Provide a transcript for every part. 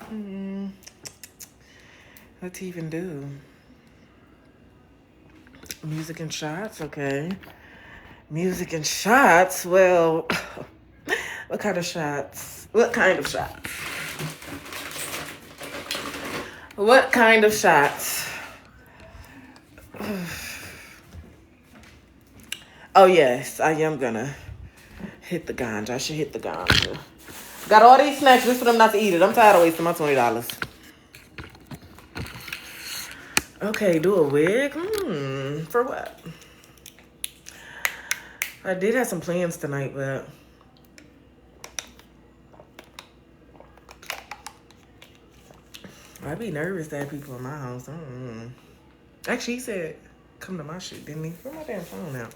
Mm, what to even do? Music and shots, okay. Music and shots. Well, what kind of shots? What kind of shots? What kind of shots? Oh yes, I am gonna hit the ganja. I should hit the ganja. Got all these snacks just for them not to eat it. I'm tired of wasting my $20. Okay, do a wig. For what? I did have some plans tonight, but I'd be nervous to have people in my house. Actually, he said, come to my shit, didn't he? Where my damn phone out?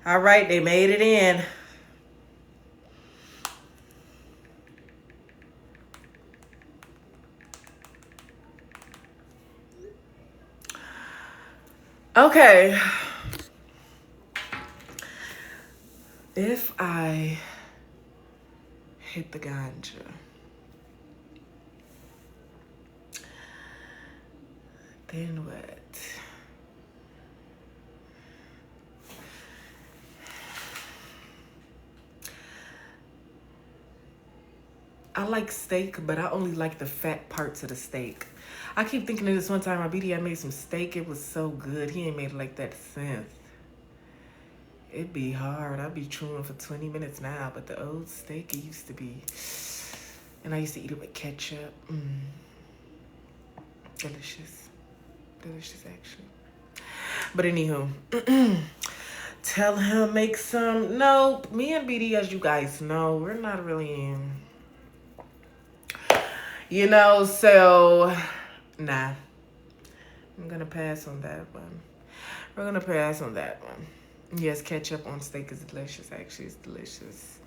All right, they made it in. Okay. If I hit the ganja, then what? I like steak, but I only like the fat parts of the steak. I keep thinking of this one time my BD, I made some steak. It was so good. He ain't made it like that since. It'd be hard. I'd be chewing for 20 minutes now, but the old steak, it used to be. And I used to eat it with ketchup. Delicious. Delicious, actually. But anywho, tell him make some. Nope. Me and BD, as you guys know, we're not really in. So, nah. I'm going to pass on that one. We're going to pass on that one. Yes, ketchup on steak is delicious. Actually, it's delicious.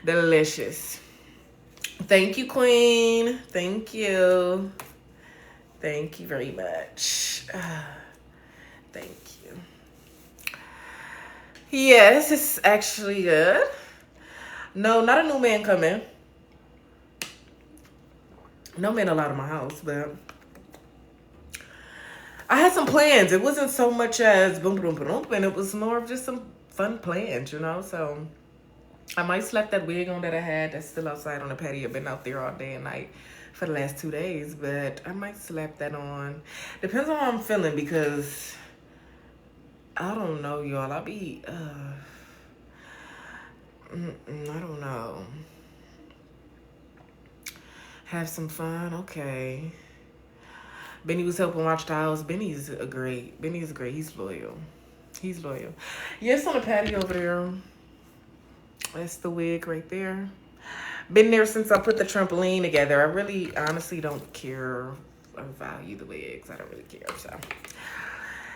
Delicious. Thank you, Queen. Thank you. Thank you very much. Thank you. Yes, it's actually good. No, not a new man coming. No man allowed in my house, but I had some plans. It wasn't so much as boom, boom, boom, and it was more of just some fun plans, So I might slap that wig on that I had that's still outside on the patio. Been out there all day and night for the last 2 days, but I might slap that on. Depends on how I'm feeling because I don't know, y'all. I'll be, I don't know. Have some fun, okay. Benny was helping watch the house. Benny's great. He's loyal. Yes, on the patio over there. That's the wig right there. Been there since I put the trampoline together. I really, honestly don't care or value the wigs. I don't really care. So,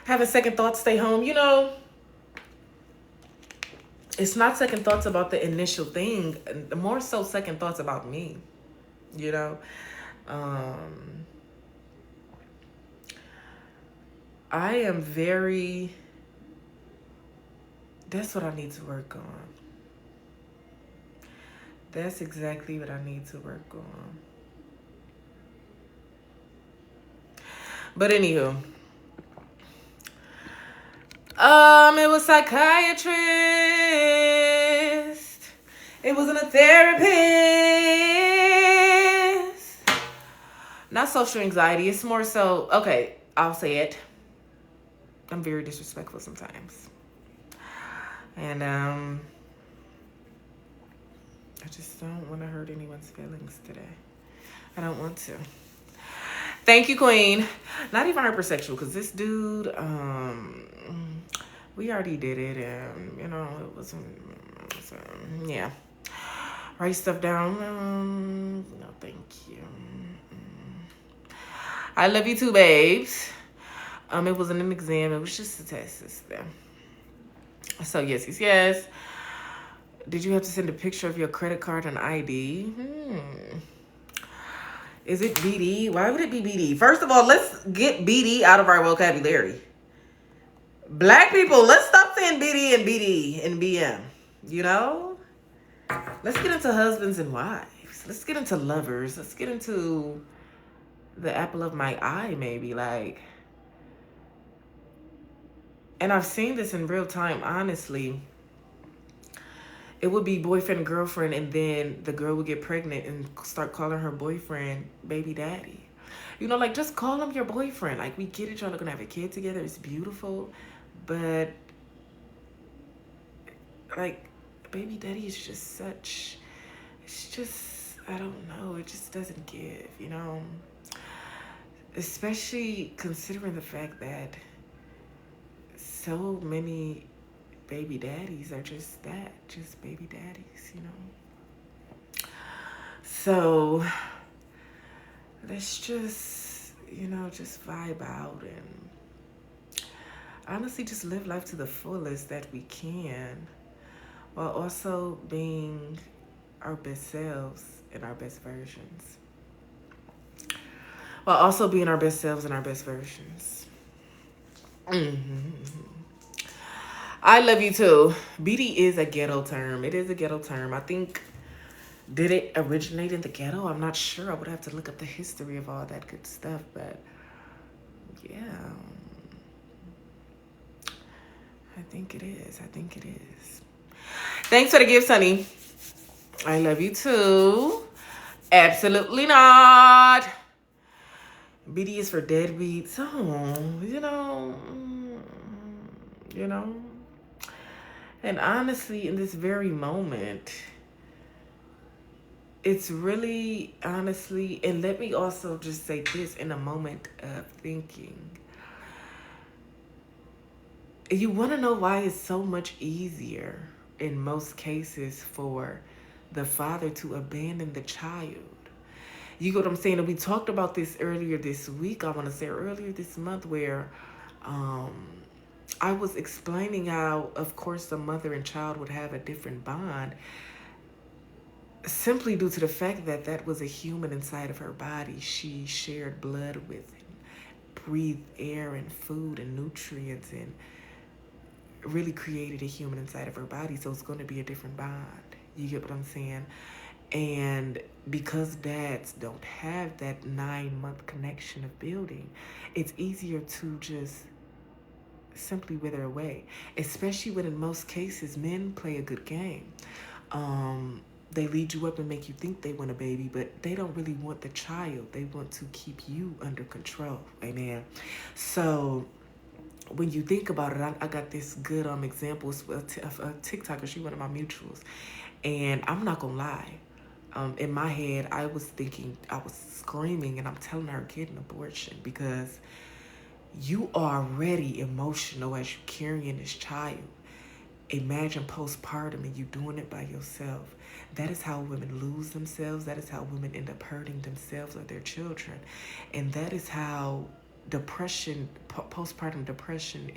having second thoughts, stay home. It's not second thoughts about the initial thing. More so second thoughts about me. I am very. That's what I need to work on. That's exactly what I need to work on. But anywho, it was psychiatrist. It wasn't a therapist. Not social anxiety. It's more so, okay, I'll say it. I'm very disrespectful sometimes. And I just don't want to hurt anyone's feelings today. I don't want to. Thank you, Queen. Not even hypersexual, because this dude, we already did it, and it wasn't. Yeah. Write stuff down. No, thank you. I love you too, babes. It wasn't an exam. It was just a test system. So yes. Did you have to send a picture of your credit card and ID? Is it BD? Why would it be BD? First of all, let's get BD out of our vocabulary. Black people, let's stop saying BD and BD and BM. You know? Let's get into husbands and wives. Let's get into lovers. Let's get into the apple of my eye, maybe. Like, and I've seen this in real time, honestly. It would be boyfriend and girlfriend, and then the girl would get pregnant and start calling her boyfriend baby daddy. You know, like, just call him your boyfriend. Like, we get it, y'all are gonna have a kid together. It's beautiful. But, like, baby daddy is just such, it's just, I don't know, it just doesn't give, you know? Especially considering the fact that so many baby daddies are just that, just baby daddies, you know? So, let's just, you know, just vibe out and honestly just live life to the fullest that we can, while also being our best selves and our best versions. While also being our best selves and our best versions. I love you too. BD is a ghetto term. It is a ghetto term. I think, did it originate in the ghetto? I'm not sure. I would have to look up the history of all that good stuff, but yeah. I think it is. Thanks for the gifts, honey. I love you too. Absolutely not. BD is for deadbeats. Oh, you know. And honestly, in this very moment, it's really, honestly, and let me also just say this in a moment of thinking. You want to know why it's so much easier in most cases for the father to abandon the child. You get what I'm saying? And we talked about this earlier this week, I want to say earlier this month, where I was explaining how, of course, the mother and child would have a different bond simply due to the fact that that was a human inside of her body. She shared blood with and breathed air and food and nutrients and really created a human inside of her body. So it's going to be a different bond. You get what I'm saying? And because dads don't have that 9-month connection of building, it's easier to just simply wither away, especially when in most cases men play a good game. They lead you up and make you think they want a baby, but they don't really want the child. They want to keep you under control. Amen. So when you think about it, I got this good example of a TikToker. She one of my mutuals, and I'm not gonna lie. In my head, I was screaming, and I'm telling her, get an abortion, because you are already emotional as you carrying this child. Imagine postpartum and you doing it by yourself. That is how women lose themselves. That is how women end up hurting themselves or their children. And that is how depression, postpartum depression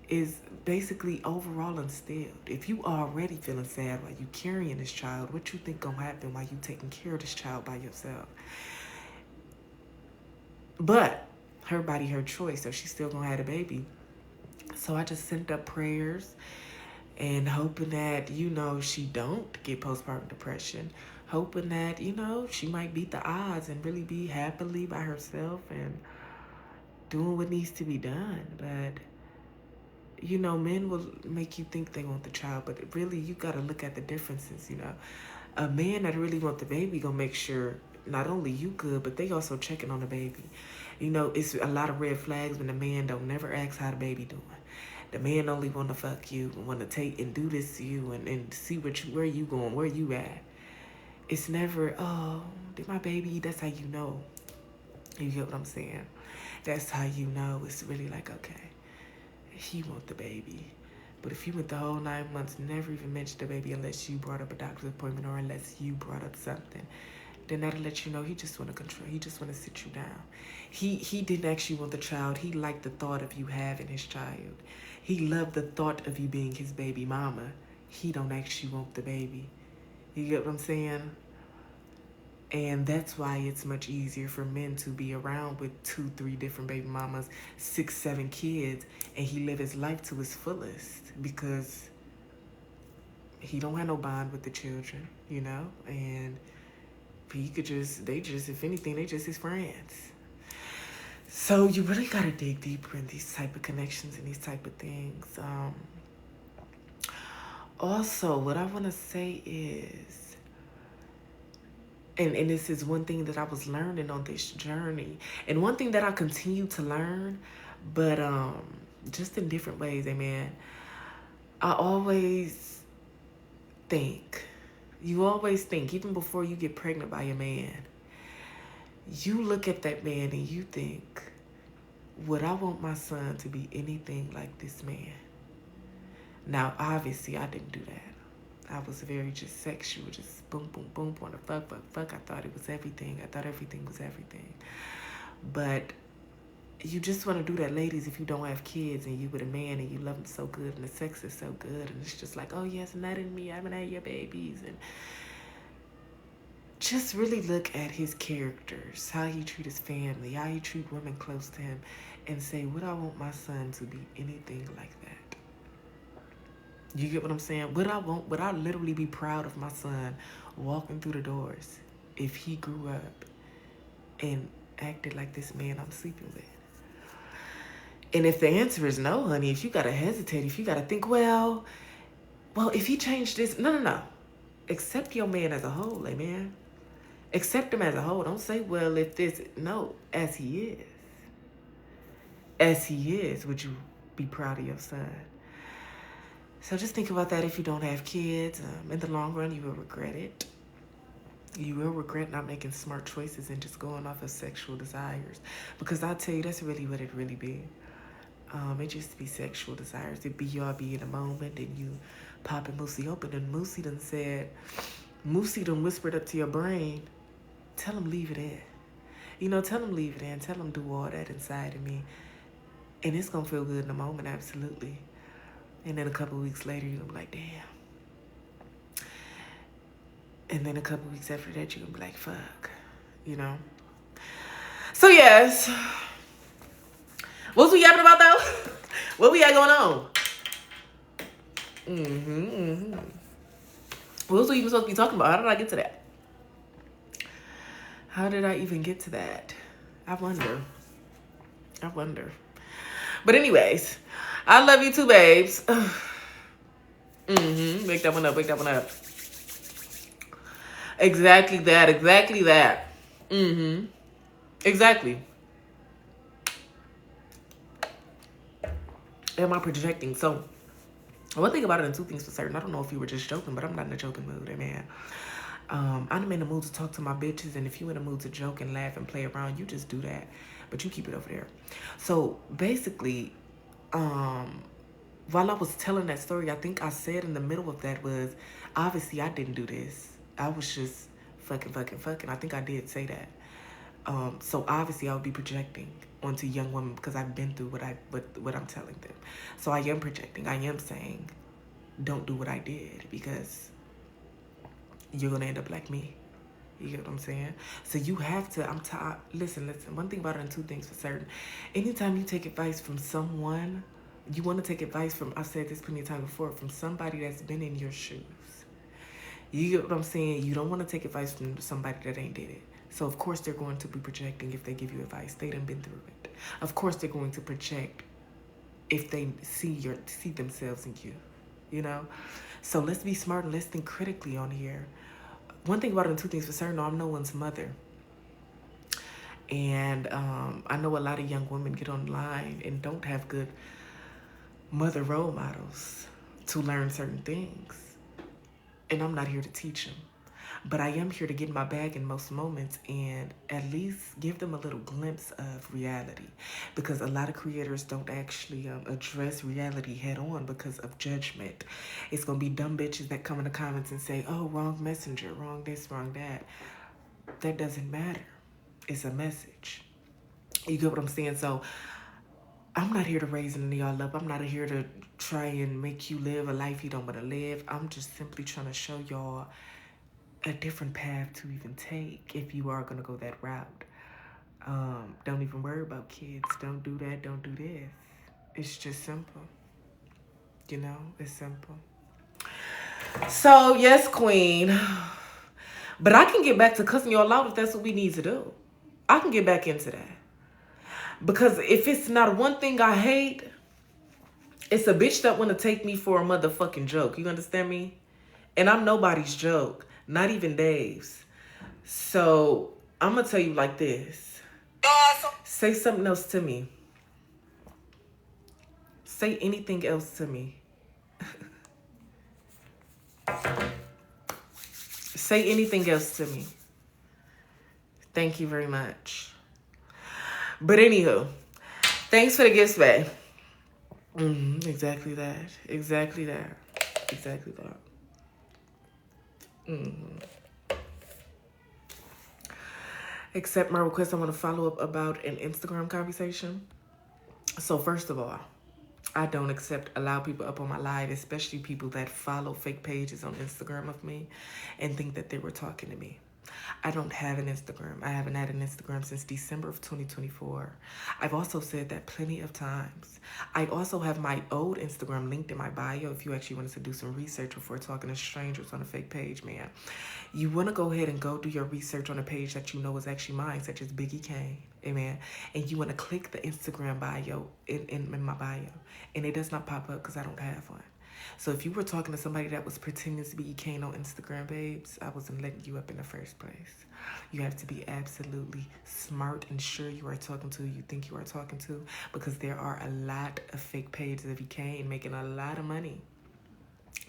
is basically overall instilled. If you are already feeling sad while you carrying this child, what you think gonna happen while you taking care of this child by yourself? But her body, her choice, so she's still gonna have a baby. So I just sent up prayers and hoping that, she don't get postpartum depression. Hoping that, she might beat the odds and really be happily by herself and doing what needs to be done. But, men will make you think they want the child, but really you got to look at the differences, A man that really want the baby gonna make sure not only you good, but they also checking on the baby. It's a lot of red flags when the man don't never ask how the baby doing. The man only want to fuck you, want to take and do this to you and see where you going, where you at. It's never, oh, did my baby eat? That's how you know. You get what I'm saying? That's how you know. It's really like, okay, he want the baby. But if you went the whole 9 months, never even mentioned the baby unless you brought up a doctor's appointment or unless you brought up something, then that'll let you know he just want to control. He just want to sit you down. He didn't actually want the child. He liked the thought of you having his child. He loved the thought of you being his baby mama. He don't actually want the baby. You get what I'm saying? And that's why it's much easier for men to be around with 2, 3 different baby mamas, 6, 7 kids, and he live his life to his fullest because he don't have no bond with the children, you know? And he could if anything, they just his friends. So you really got to dig deeper in these type of connections and these type of things. Also, what I want to say is, and this is one thing that I was learning on this journey, and one thing that I continue to learn, but just in different ways, amen. I always think, you always think, even before you get pregnant by a man, you look at that man and you think, would I want my son to be anything like this man? Now, obviously, I didn't do that. I was very just sexual, just boom, boom, boom, want to fuck, fuck, fuck. I thought it was everything. I thought everything was everything. But you just want to do that, ladies, if you don't have kids and you with a man and you love him so good and the sex is so good and it's just like, oh, yes, nut in me, I haven't had your babies. And just really look at his characters, how he treat his family, how he treat women close to him, and say, would I want my son to be anything like that? You get what I'm saying? Would I literally be proud of my son walking through the doors if he grew up and acted like this man I'm sleeping with? And if the answer is no, honey, if you got to hesitate, if you got to think, well, if he changed this, no. Accept your man as a whole, amen? Accept him as a whole. Don't say, well, if this, no, as he is. As he is, would you be proud of your son? So just think about that if you don't have kids. In the long run, you will regret it. You will regret not making smart choices and just going off of sexual desires. Because I'll tell you, that's really what it really be. It just be sexual desires. It be y'all be in a moment and you popping Moosey open. And Moosey done whispered up to your brain, tell him leave it in. You know, tell him leave it in. Tell him do all that inside of me. And it's going to feel good in the moment, absolutely. And then a couple of weeks later, you're going to be like, damn. And then a couple of weeks after that, you're going to be like, fuck. You know? So, yes. What was we yapping about, though? What we got going on? What was we even supposed to be talking about? How did I get to that? How did I even get to that? I wonder. But anyways, I love you too, babes. Wake that one up. Exactly that. Exactly. Am I projecting? So, one thing about it and 2 things for certain. I don't know if you were just joking, but I'm not in a joking mood, man. I'm in the mood to talk to my bitches, and if you in the mood to joke and laugh and play around, you just do that. But you keep it over there. So, basically, while I was telling that story, I think I said in the middle of that was, obviously I didn't do this. I was just fucking. I think I did say that. So obviously I would be projecting onto young women because I've been through what I'm telling them. So I am projecting. I am saying, don't do what I did because you're gonna end up like me. You get what I'm saying? So you have to. Listen. One thing about it and 2 things for certain. Anytime you take advice from someone, you want to take advice from, I've said this plenty of times before, from somebody that's been in your shoes. You get what I'm saying? You don't want to take advice from somebody that ain't did it. So, of course, they're going to be projecting if they give you advice. They done been through it. Of course, they're going to project if they see themselves in you, you know? So, let's be smart and let's think critically on here. One thing about it and 2 things for certain, I'm no one's mother. And I know a lot of young women get online and don't have good mother role models to learn certain things. And I'm not here to teach them. But I am here to get in my bag in most moments and at least give them a little glimpse of reality. Because a lot of creators don't actually address reality head on because of judgment. It's going to be dumb bitches that come in the comments and say, oh, wrong messenger, wrong this, wrong that. that doesn't matter. It's a message. You get what I'm saying? So I'm not here to raise any of y'all up. I'm not here to try and make you live a life you don't want to live. I'm just simply trying to show y'all a different path to even take if you are going to go that route. Don't even worry about kids. Don't do that. Don't do this. It's just simple. You know, it's simple. So, yes, Queen. But I can get back to cussing y'all out if that's what we need to do. I can get back into that. Because if it's not one thing I hate, it's a bitch that want to take me for a motherfucking joke. You understand me? And I'm nobody's joke. Not even Dave's. So, I'm going to tell you like this. Say something else to me. Say anything else to me. Say anything else to me. Thank you very much. But anywho, thanks for the gifts, babe. Exactly that. Exactly that. Exactly that. Accept my request. I want to follow up about an Instagram conversation. So first of all, I don't allow people up on my live, especially people that follow fake pages on Instagram of me and think that they were talking to me. I don't have an Instagram. I haven't had an Instagram since December of 2024. I've also said that plenty of times. I also have my old Instagram linked in my bio if you actually wanted to do some research before talking to strangers on a fake page, man. You want to go ahead and go do your research on a page that you know is actually mine, such as EKane, amen. And you want to click the Instagram bio in my bio. And it does not pop up because I don't have one. So if you were talking to somebody that was pretending to be EKane on Instagram, babes, I wasn't letting you up in the first place. You have to be absolutely smart and sure you are talking to who you think you are talking to, because there are a lot of fake pages of EKane making a lot of money.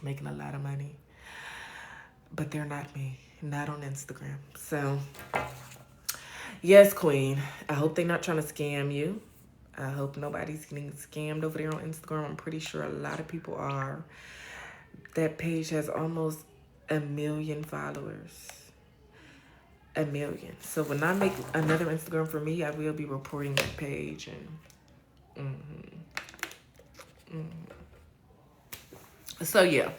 Making a lot of money. But they're not me. Not on Instagram. So, yes, Queen. I hope they're not trying to scam you. I hope nobody's getting scammed over there on Instagram. I'm pretty sure a lot of people are. That page has almost 1 million followers. 1 million. So when I make another Instagram for me, I will be reporting that page. And So yeah.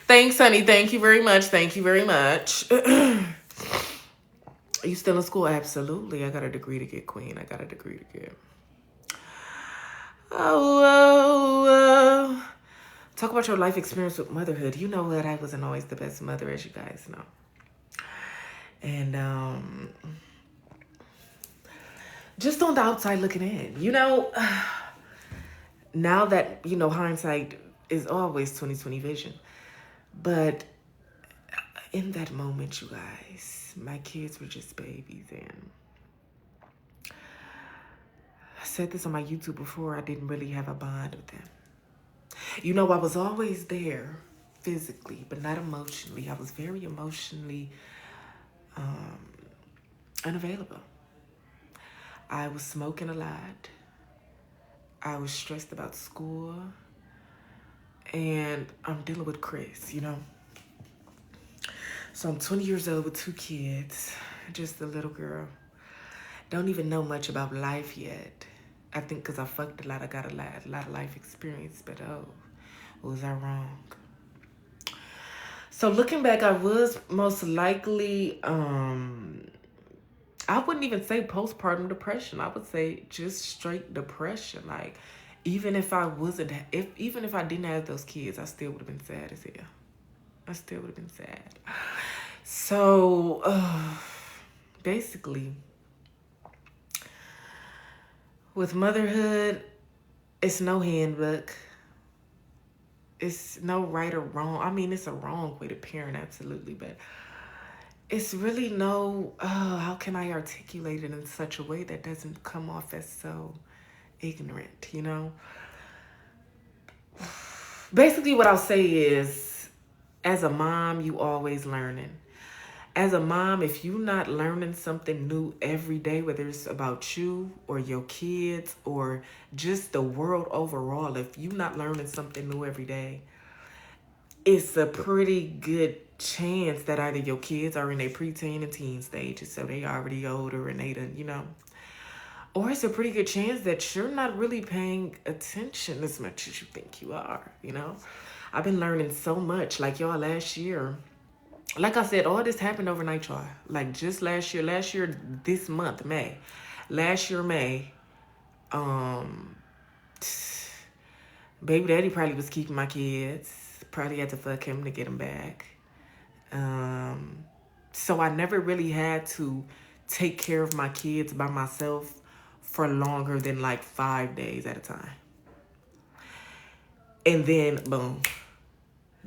Thanks, honey. Thank you very much. Thank you very much. Are you still in school? Absolutely. I got a degree to get, Queen. I got a degree to get. Talk about your life experience with motherhood. You know that I wasn't always the best mother, as you guys know. And just on the outside looking in, you know, now that, you know, hindsight is always 20/20 vision. But in that moment, you guys, my kids were just babies, and I said this on my YouTube before, I didn't really have a bond with them. You know, I was always there physically, but not emotionally. I was very emotionally unavailable. I was smoking a lot. I was stressed about school. And I'm dealing with Chris, you know. So I'm 20 years old with 2 kids. Just a little girl. Don't even know much about life yet. I think because I fucked a lot, I got a lot of life experience. But was I wrong? So looking back, I was most likely, I wouldn't even say postpartum depression. I would say just straight depression. Like, even if I didn't have those kids, I still would have been sad as hell. I still would have been sad. So, basically, with motherhood, it's no handbook. It's no right or wrong. I mean, it's a wrong way to parent, absolutely, but it's really no, how can I articulate it in such a way that doesn't come off as so ignorant, you know? Basically, what I'll say is, as a mom, you always learning. As a mom, if you're not learning something new every day, whether it's about you or your kids or just the world overall, if you're not learning something new every day, it's a pretty good chance that either your kids are in their preteen and teen stages, so they already older and they done, or it's a pretty good chance that you're not really paying attention as much as you think you are. I've been learning so much. Like, y'all, last year, like I said, all this happened overnight, y'all. Like, just last year, this month, May. Last year, May, baby daddy probably was keeping my kids. Probably had to fuck him to get them back. So I never really had to take care of my kids by myself for longer than like 5 days at a time. And then, boom,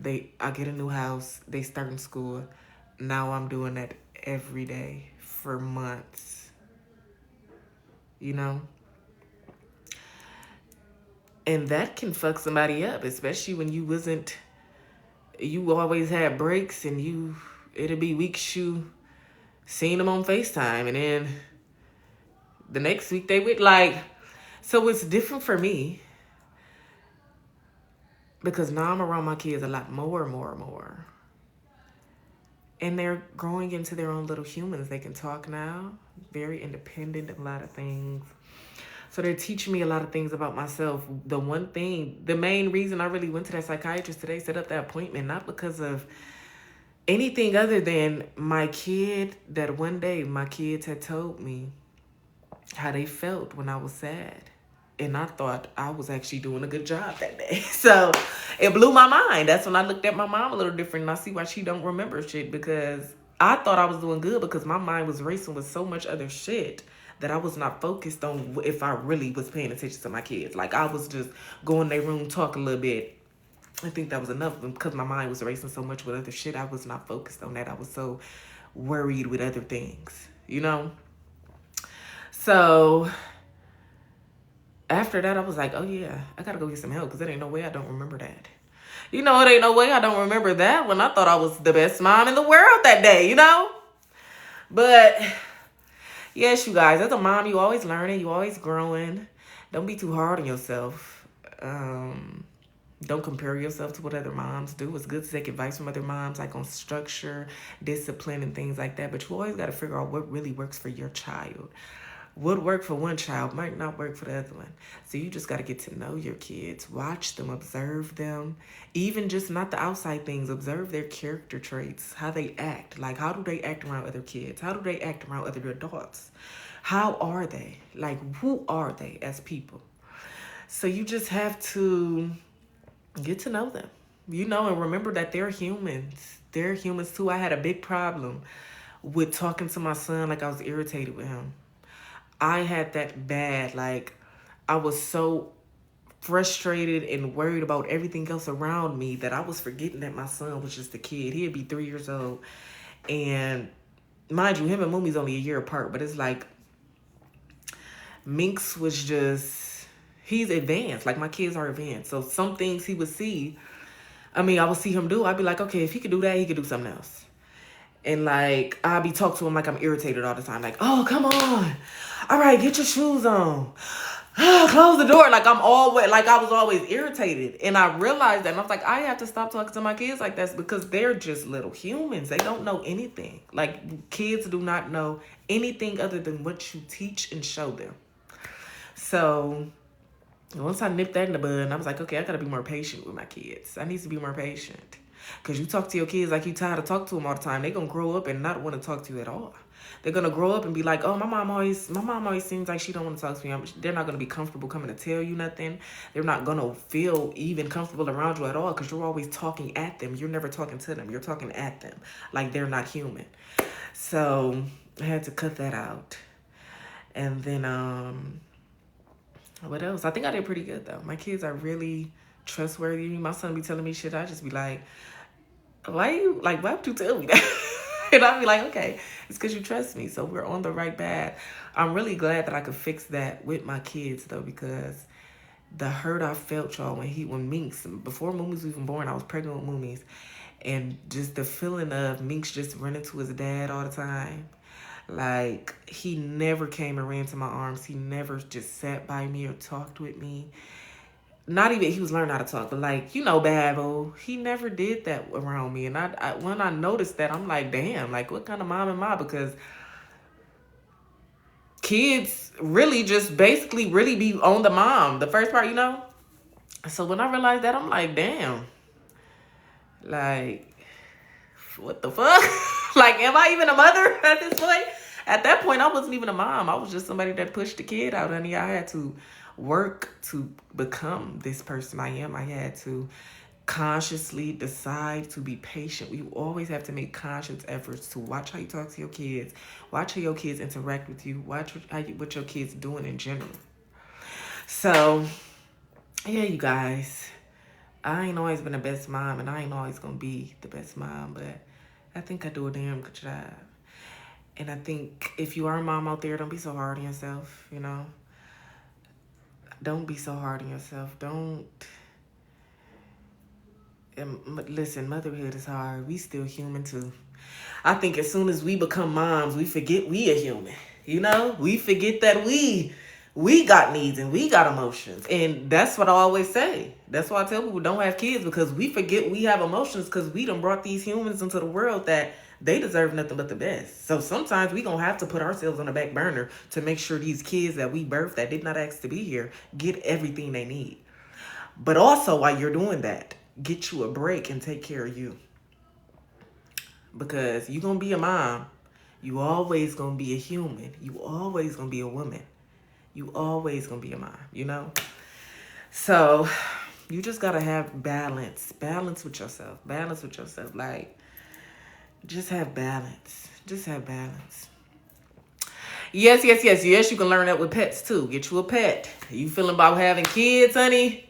I get a new house. They start in school. Now I'm doing that every day for months. And that can fuck somebody up, especially when you always had breaks and it'll be weeks you seen them on FaceTime, and then the next week they would so it's different for me because now I'm around my kids a lot more. And they're growing into their own little humans. They can talk now, very independent of a lot of things. So they're teaching me a lot of things about myself. The main reason I really went to that psychiatrist today, set up that appointment, not because of anything other than my kid, that one day my kids had told me how they felt when I was sad. And I thought I was actually doing a good job that day. So it blew my mind. That's when I looked at my mom a little different, and I see why she don't remember shit, because I thought I was doing good because my mind was racing with so much other shit that I was not focused on if I really was paying attention to my kids. Like, I was just go in their room, talk a little bit. I think that was enough, because my mind was racing so much with other shit. I was not focused on that. I was so worried with other things, So after that, I was like, oh yeah, I gotta go get some help, because there ain't no way I don't remember that. It ain't no way I don't remember that when I thought I was the best mom in the world that day, But yes, you guys, as a mom, you always learning, you always growing. Don't be too hard on yourself. Don't compare yourself to what other moms do. It's good to take advice from other moms, like on structure, discipline, and things like that. But you always got to figure out what really works for your child. What worked for one child might not work for the other one. So you just got to get to know your kids. Watch them, observe them. Even just not the outside things. Observe their character traits, how they act. Like, how do they act around other kids? How do they act around other adults? How are they? Like, who are they as people? So you just have to get to know them, and remember that they're humans. They're humans too. I had a big problem with talking to my son like I was irritated with him. I had that bad. Like, I was so frustrated and worried about everything else around me that I was forgetting that my son was just a kid. He'd be 3 years old. And mind you, him and Mumi's only a year apart, but it's like Minx was just, he's advanced. Like, my kids are advanced. So some things he would see, I would see him do. I'd be like, okay, if he could do that, he could do something else. And like, I'll be talking to him like I'm irritated all the time. Like, oh, come on. All right, get your shoes on. Close the door. Like, I was always irritated. And I realized that. And I was like, I have to stop talking to my kids like that, because they're just little humans. They don't know anything. Like, kids do not know anything other than what you teach and show them. So once I nipped that in the bud, I was like, okay, I got to be more patient with my kids. I need to be more patient. Because you talk to your kids like you tired of talking to them all the time. They're going to grow up and not want to talk to you at all. They're going to grow up and be like, oh, my mom always seems like she don't want to talk to me. They're not going to be comfortable coming to tell you nothing. They're not going to feel even comfortable around you at all, because you're always talking at them. You're never talking to them. You're talking at them like they're not human. So I had to cut that out. And then, what else? I think I did pretty good, though. My kids are really trustworthy. My son be telling me shit. I just be like, why would you tell me that? And I'll be like, okay, it's because you trust me. So we're on the right path. I'm really glad that I could fix that with my kids, though, because the hurt I felt, y'all, when Minx, before Mumi's was even born, I was pregnant with Mumi's. And just the feeling of Minx just running to his dad all the time. Like, he never came and ran to my arms. He never just sat by me or talked with me. not even, he was learning how to talk, but like, babble. He never did that around me. And when I noticed that, I'm like, damn, like, what kind of mom am I? Because kids really just basically really be on the mom, the first part, So when I realized that, I'm like, damn, like, what the fuck? Like, am I even a mother at this point? At that point, I wasn't even a mom. I was just somebody that pushed the kid out, honey. I had to work to become this person I am. I had to consciously decide to be patient. You always have to make conscious efforts to watch how you talk to your kids, watch how your kids interact with you, watch what your kids doing in general. So, yeah, you guys, I ain't always been the best mom, and I ain't always gonna be the best mom, but I think I do a damn good job. And I think if you are a mom out there, don't be so hard on yourself, Don't be so hard on yourself. Don't. Listen, motherhood is hard. We still human too. I think as soon as we become moms, we forget we are human. We forget that we got needs and we got emotions. And that's what I always say. That's why I tell people don't have kids, because we forget we have emotions, because we done brought these humans into the world that they deserve nothing but the best. So sometimes we gonna have to put ourselves on the back burner to make sure these kids that we birthed that did not ask to be here get everything they need. But also, while you're doing that, get you a break and take care of you. Because you're going to be a mom. You always going to be a human. You always going to be a woman. You always going to be a mom, So you just got to have balance. Balance with yourself. Balance with yourself. Like, just have balance. Just have balance. Yes, you can learn that with pets too. Get you a pet. You feeling about having kids, honey?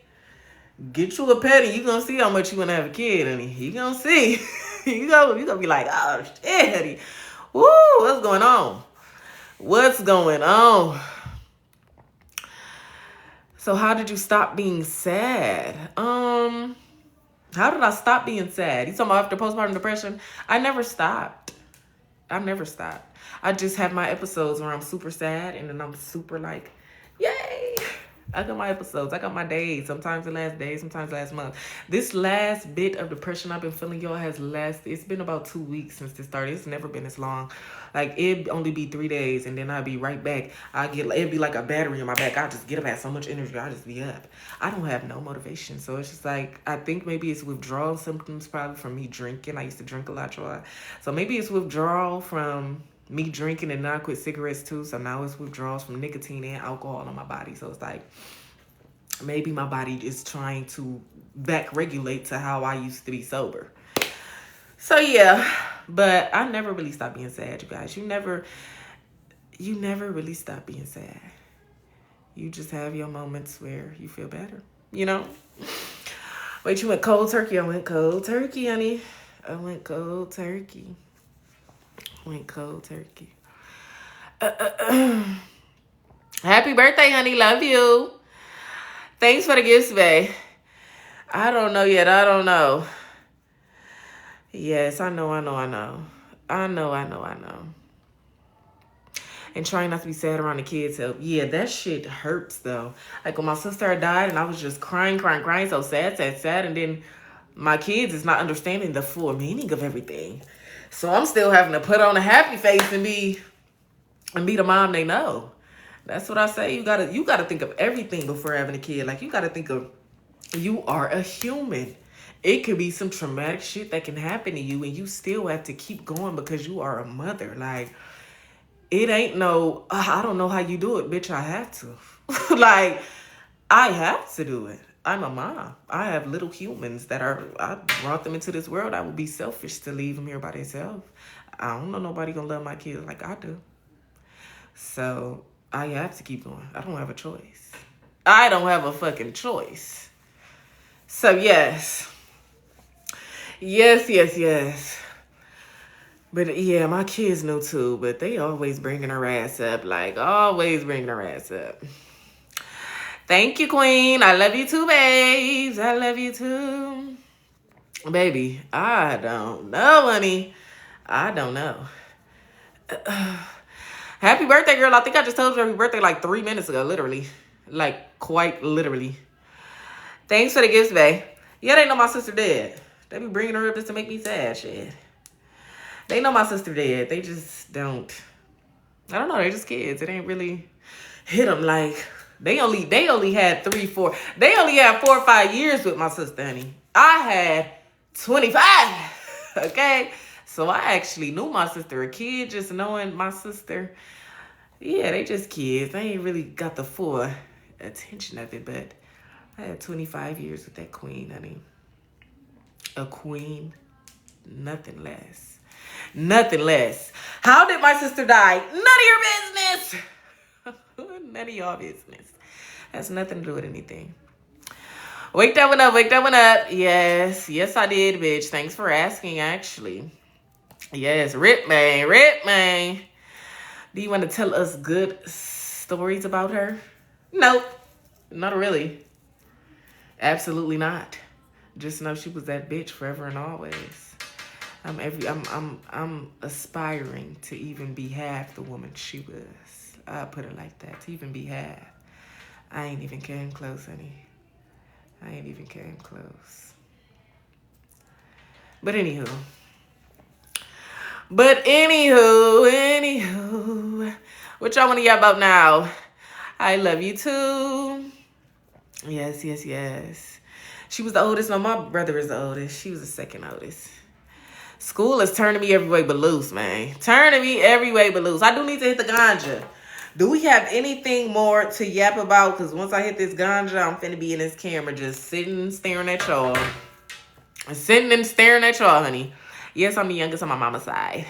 Get you a pet and you gonna see how much you wanna have a kid, honey. You gonna see. you gonna be like, oh shit, honey. Woo, what's going on? What's going on? So how did you stop being sad? How did I stop being sad? You talking about after postpartum depression? I never stopped. I just have my episodes where I'm super sad and then I'm super like, yay. I got my episodes. I got my days. Sometimes it lasts days, sometimes it lasts months. This last bit of depression I've been feeling, y'all, it's been about 2 weeks since this started. It's never been this long. Like, it'd only be 3 days, and then I'd be right back. It'd be like a battery in my back. I just get up, have so much energy. I just be up. I don't have no motivation. So it's just like, I think maybe it's withdrawal symptoms probably from me drinking. I used to drink a lot, y'all. So maybe it's withdrawal from me drinking, and now I quit cigarettes too. So now it's withdrawals from nicotine and alcohol in my body. So it's like, maybe my body is trying to back regulate to how I used to be sober. So yeah, but I never really stopped being sad, you guys. You never really stop being sad. You just have your moments where you feel better, Wait, you went cold turkey? I went cold turkey, honey. I went cold turkey. Happy birthday, honey. Love you. Thanks for the gifts, babe. I don't know yet. I don't know. Yes, I know. And trying not to be sad around the kids help. Yeah, that shit hurts, though. Like, when my sister died and I was just crying, so sad. And then my kids is not understanding the full meaning of everything. So I'm still having to put on a happy face and be the mom they know. That's what I say. You gotta think of everything before having a kid. Like, you gotta think of, you are a human. It could be some traumatic shit that can happen to you, and you still have to keep going because you are a mother. Like, it ain't no, I don't know how you do it, bitch. I have to. Like, I have to do it. I'm a mom. I have little humans I brought them into this world. I would be selfish to leave them here by themselves. I don't know nobody gonna love my kids like I do. So I have to keep going. I don't have a choice. I don't have a fucking choice. So yes. But yeah, my kids know too, but they always bringing her ass up. Like, always bringing her ass up. Thank you, queen. I love you too, babes. I love you too. Baby, I don't know, honey. I don't know. Happy birthday, girl. I think I just told you happy birthday like 3 minutes ago, literally. Like, quite literally. Thanks for the gifts, babe. Yeah, they know my sister dead. They be bringing her up just to make me sad, shit. They know my sister dead. They just don't. I don't know. They're just kids. It ain't really hit them like they only had 3, 4. They only had 4 or 5 years with my sister, honey. I had 25. Okay, so I actually knew my sister. A kid, just knowing my sister. Yeah, they just kids. They ain't really got the full attention of it, but I had 25 years with that queen, honey. A queen, nothing less. Nothing less. How did my sister die? None of your business. None of y'all business. Has nothing to do with anything. Wake that one up. Wake that one up. Yes. Yes, I did, bitch. Thanks for asking, actually. Yes. Rip, man. Rip, man. Do you want to tell us good stories about her? Nope. Not really. Absolutely not. Just know she was that bitch forever and always. I'm aspiring to even be half the woman she was. I put it like that. To even be half. I ain't even came close, honey. I ain't even came close. But anywho. What y'all want to hear about now? I love you too. Yes, yes, yes. She was the oldest. No, my brother is the oldest. She was the second oldest. School is turning me every way but loose, man. Turning me every way but loose. I do need to hit the ganja. Do we have anything more to yap about? Because once I hit this ganja, I'm finna be in this camera just sitting, staring at y'all. Sitting and staring at y'all, honey. Yes, I'm the youngest on my mama's side.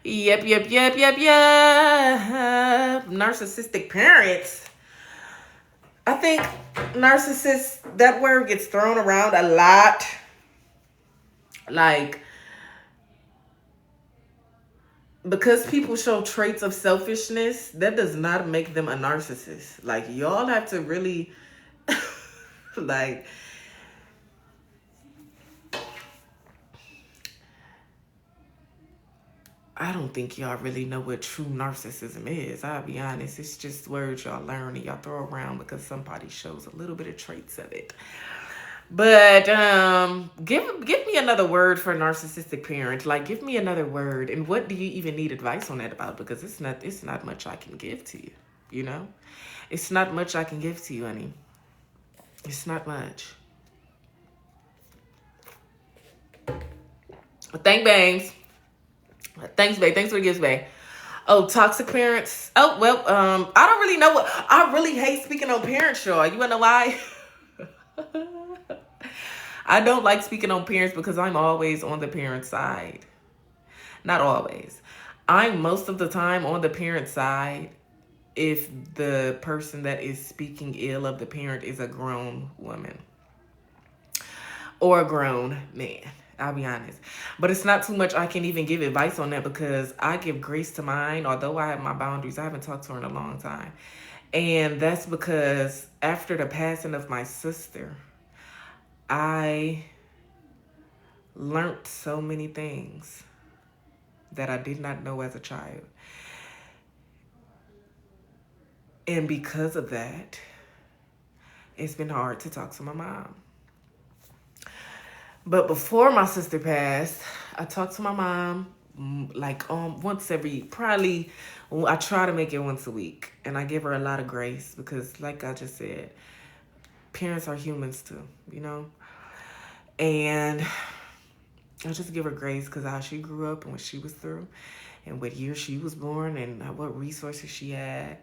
Yep. Narcissistic parents. I think narcissist, that word gets thrown around a lot. Like, because people show traits of selfishness, that does not make them a narcissist. Like, y'all have to really, like, I don't think y'all really know what true narcissism is. I'll be honest. It's just words y'all learn and y'all throw around because somebody shows a little bit of traits of it. But give me another word for narcissistic parent. Like, give me another word. And what do you even need advice on that about? Because it's not much I can give to you, you know? It's not much I can give to you, honey. It's not much. Thank bangs. Thanks, babe. Thanks for the gifts, babe. Oh, toxic parents. Oh, well, I don't really know what. I really hate speaking on parents, y'all. You wanna know why? I don't like speaking on parents because I'm always on the parent side. Not always. I'm most of the time on the parent side if the person that is speaking ill of the parent is a grown woman or a grown man. I'll be honest. But it's not too much I can even give advice on that because I give grace to mine. Although I have my boundaries, I haven't talked to her in a long time. And that's because after the passing of my sister, I learned so many things that I did not know as a child. And because of that, it's been hard to talk to my mom. But before my sister passed, I talked to my mom like once every, probably, I try to make it once a week. And I give her a lot of grace because, like I just said, parents are humans too, you know? And I just give her grace because how she grew up and what she was through and what year she was born and what resources she had.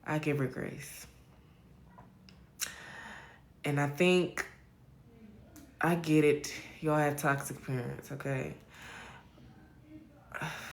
I give her grace. And I think I get it. Y'all have toxic parents, okay?